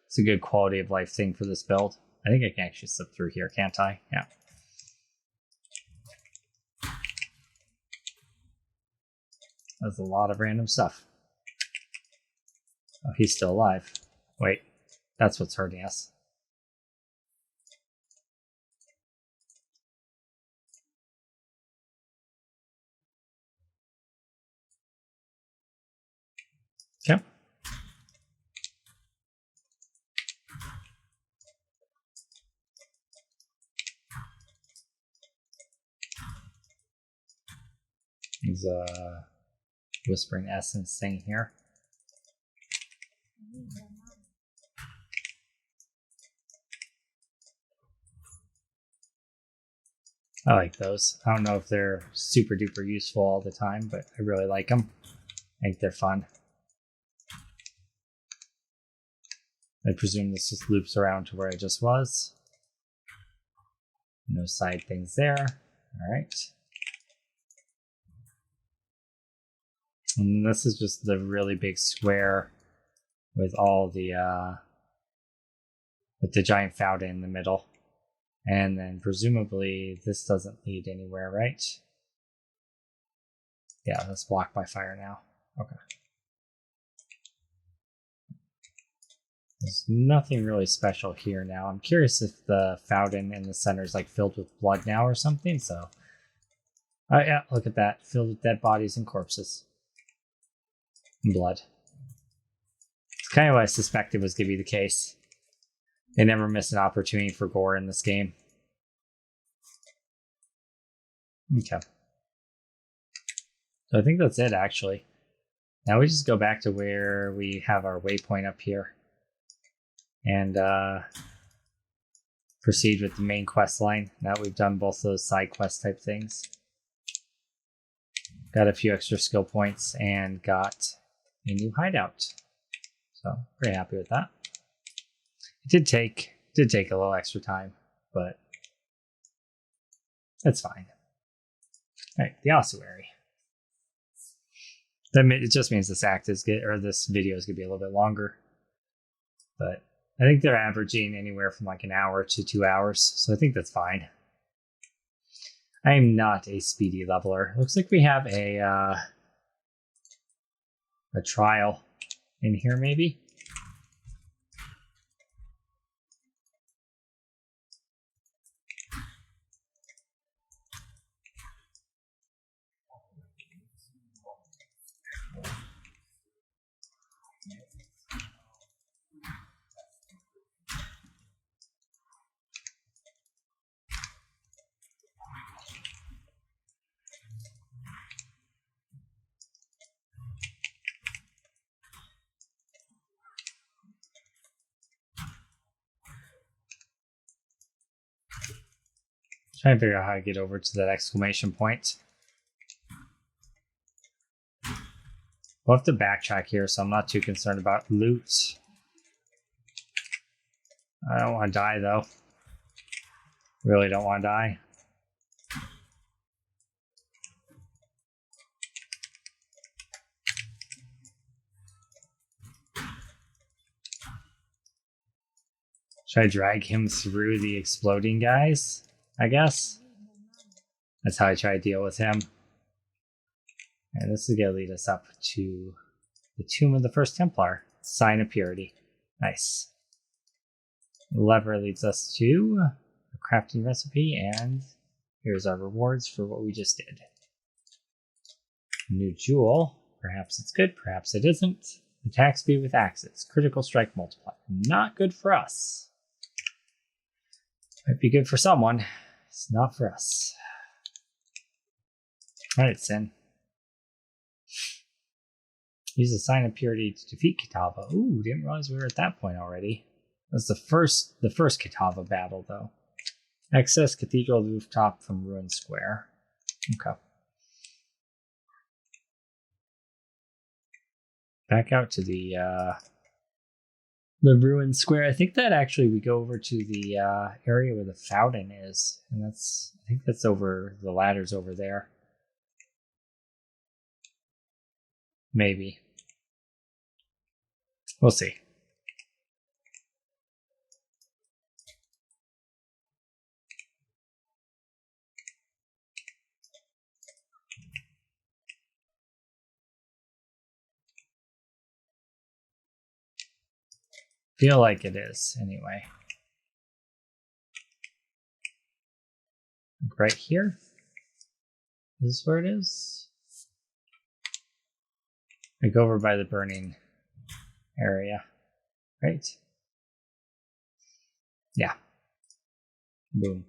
It's a good quality of life thing for this build. I think I can actually slip through here, can't I? Yeah. That's a lot of random stuff. Oh, he's still alive. Wait, that's what's hurting us. Okay. There's a whispering essence thing here. I like those. I don't know if they're super duper useful all the time, but I really like them. I think they're fun. I presume this just loops around to where I just was. No side things there. All right. And this is just the really big square with all the with the giant fountain in the middle. And then presumably this doesn't lead anywhere, right? Yeah, that's blocked by fire now. Okay. There's nothing really special here now. I'm curious if the fountain in the center is like filled with blood now or something. So, oh yeah, look at that, filled with dead bodies and corpses, and blood. It's kind of what I suspected was going to be the case. They never miss an opportunity for gore in this game. Okay. So I think that's it, actually. Now we just go back to where we have our waypoint up here. And proceed with the main quest line. Now we've done both those side quest type things. Got a few extra skill points and got a new hideout. So pretty happy with that. It did take a little extra time, but that's fine. All right, the ossuary. It just means this this video is gonna be a little bit longer, but I think they're averaging anywhere from like an hour to 2 hours, so I think that's fine. I am not a speedy leveler. Looks like we have a trial in here, maybe. Trying to figure out how to get over to that exclamation point. We'll have to backtrack here, so I'm not too concerned about loot. I don't want to die, though. Really don't want to die. Should I drag him through the exploding guys? I guess. That's how I try to deal with him. And this is going to lead us up to the Tomb of the First Templar. Sign of Purity. Nice. The lever leads us to a crafting recipe, and here's our rewards for what we just did. New jewel. Perhaps it's good, perhaps it isn't. Attack speed with axes. Critical strike multiplier. Not good for us. Might be good for someone. It's not for us. Alright, Sin. Use a sign of purity to defeat Kitava. Ooh, didn't realize we were at that point already. That's the first Kitava battle, though. Access Cathedral rooftop from Ruin Square. Okay. Back out to the Ruin Square. I think that actually we go over to the area where the fountain is, and I think that's over, the ladder's over there. Maybe. We'll see. Feel like it is, anyway. Right here? Is this where it is? I go over by the burning area. Right? Yeah. Boom.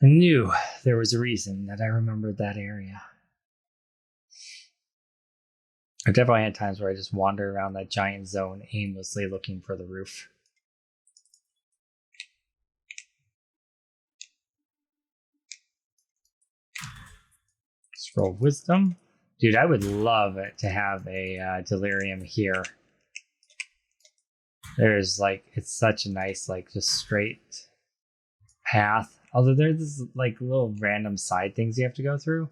I knew there was a reason that I remembered that area. I definitely had times where I just wander around that giant zone aimlessly looking for the roof. Scroll of Wisdom. Dude, I would love it to have a Delirium here. There's like, it's such a nice, like, just straight path. Although there's like little random side things you have to go through.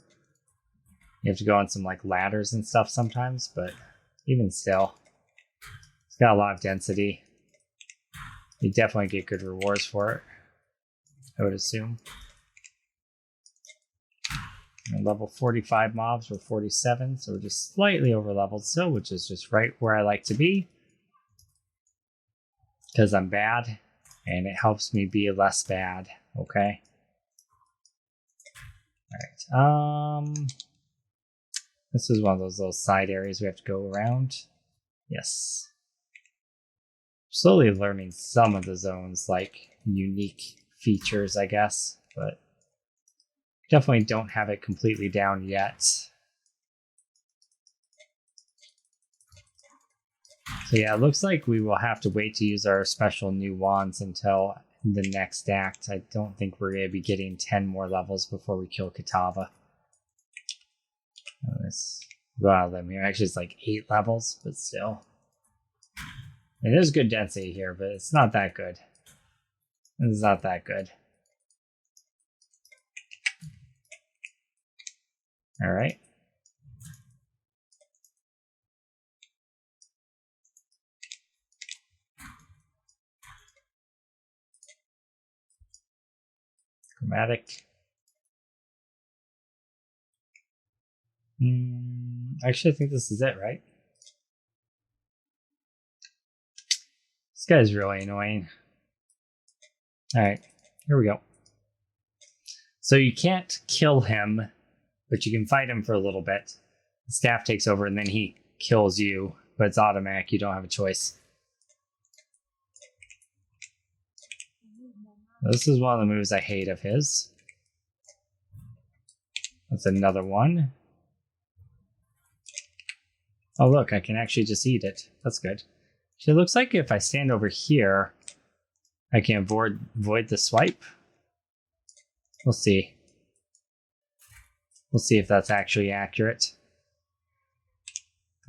You have to go on some like ladders and stuff sometimes, but even still, it's got a lot of density. You definitely get good rewards for it, I would assume. And level 45 mobs were 47, so we're just slightly over leveled still, which is just right where I like to be. Because I'm bad, and it helps me be less bad, okay? Alright, this is one of those little side areas we have to go around. Yes. Slowly learning some of the zones, like unique features, I guess, but definitely don't have it completely down yet. So yeah, it looks like we will have to wait to use our special new wands until the next act. I don't think we're going to be getting 10 more levels before we kill Kitava. Let's go out of them here. Actually, it's like 8 levels, but still. And there's good density here, but it's not that good. It's not that good. Alright. Chromatic. Actually, I think this is it, right? This guy's really annoying. Alright, here we go. So you can't kill him, but you can fight him for a little bit. The staff takes over and then he kills you, but it's automatic, you don't have a choice. This is one of the moves I hate of his. That's another one. Oh look, I can actually just eat it. That's good. So it looks like if I stand over here, I can avoid the swipe. We'll see. We'll see if that's actually accurate.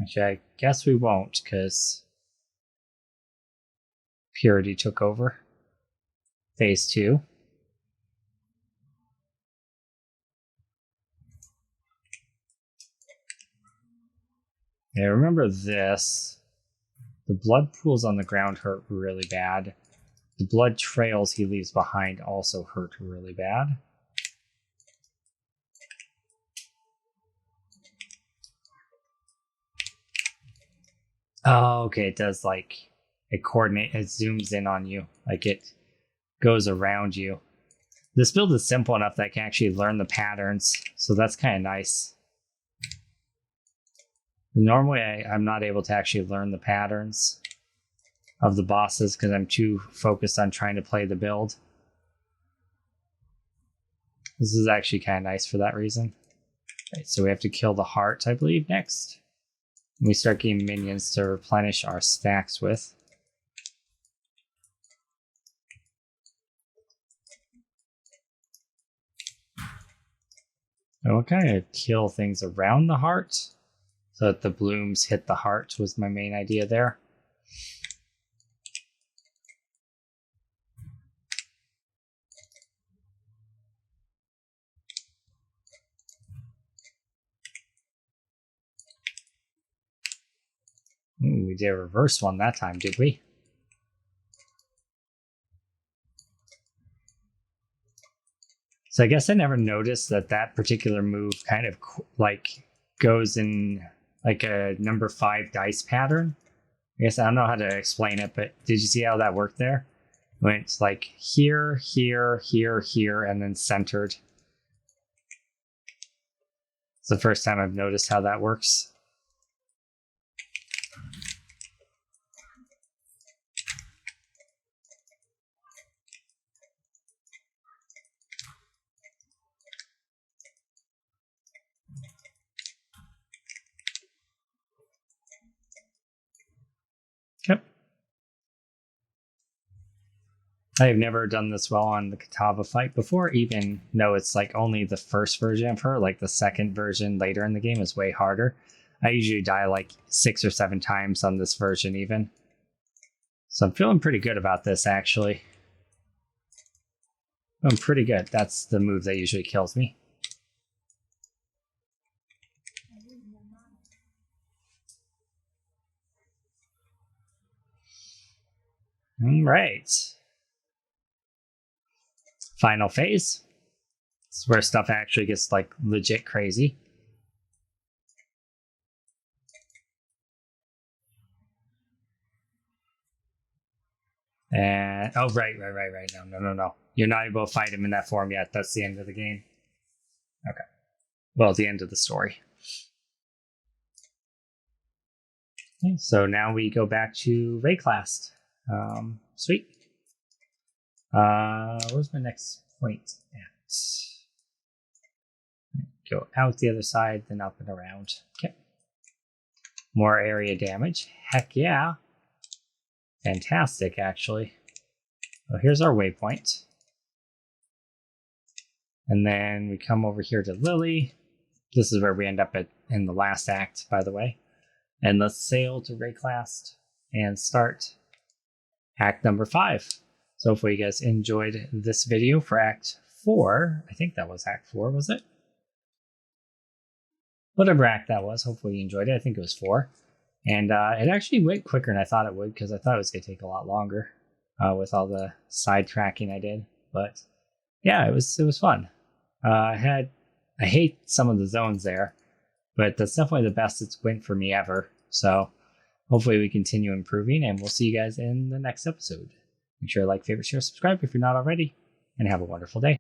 Actually, I guess we won't, because Purity took over. Phase 2. Yeah, remember this. The blood pools on the ground hurt really bad. The blood trails he leaves behind also hurt really bad. Oh, okay, it does like, it zooms in on you, like it goes around you. This build is simple enough that I can actually learn the patterns, so that's kind of nice. Normally, I'm not able to actually learn the patterns of the bosses because I'm too focused on trying to play the build. This is actually kind of nice for that reason. Right, so we have to kill the heart, I believe, next. And we start getting minions to replenish our stacks with. Okay, I kill things around the heart so that the blooms hit the heart was my main idea there. Ooh, we did a reverse one that time, did we? So I guess I never noticed that that particular move kind of like goes in like a number 5 dice pattern. I guess I don't know how to explain it, but did you see how that worked there? When it's like here, here, here, here, and then centered. It's the first time I've noticed how that works. Yep. I've never done this well on the Kitava fight before, even though it's like only the first version of her. Like the second version later in the game is way harder. I usually die like 6 or 7 times on this version even. So I'm feeling pretty good about this actually. I'm pretty good. That's the move that usually kills me. All right. Final phase. This is where stuff actually gets like legit crazy. And oh, right. No. You're not able to fight him in that form yet. That's the end of the game. Okay. Well, the end of the story. Okay, so now we go back to Ray class. Sweet. Where's my next point at? Go out the other side, then up and around. Okay. More area damage. Heck yeah. Fantastic, actually. Well, here's our waypoint. And then we come over here to Lily. This is where we end up at in the last act, by the way. And let's sail to Rayclast and start act number 5. So hopefully you guys enjoyed this video for act 4. I think that was act 4, was it? Whatever act that was, hopefully you enjoyed it. I think it was 4. And it actually went quicker than I thought it would, because I thought it was going to take a lot longer with all the side tracking I did. But yeah, it was fun. I hate some of the zones there, but that's definitely the best it's went for me ever. So hopefully we continue improving, and we'll see you guys in the next episode. Make sure to like, favorite, share, subscribe if you're not already, and have a wonderful day.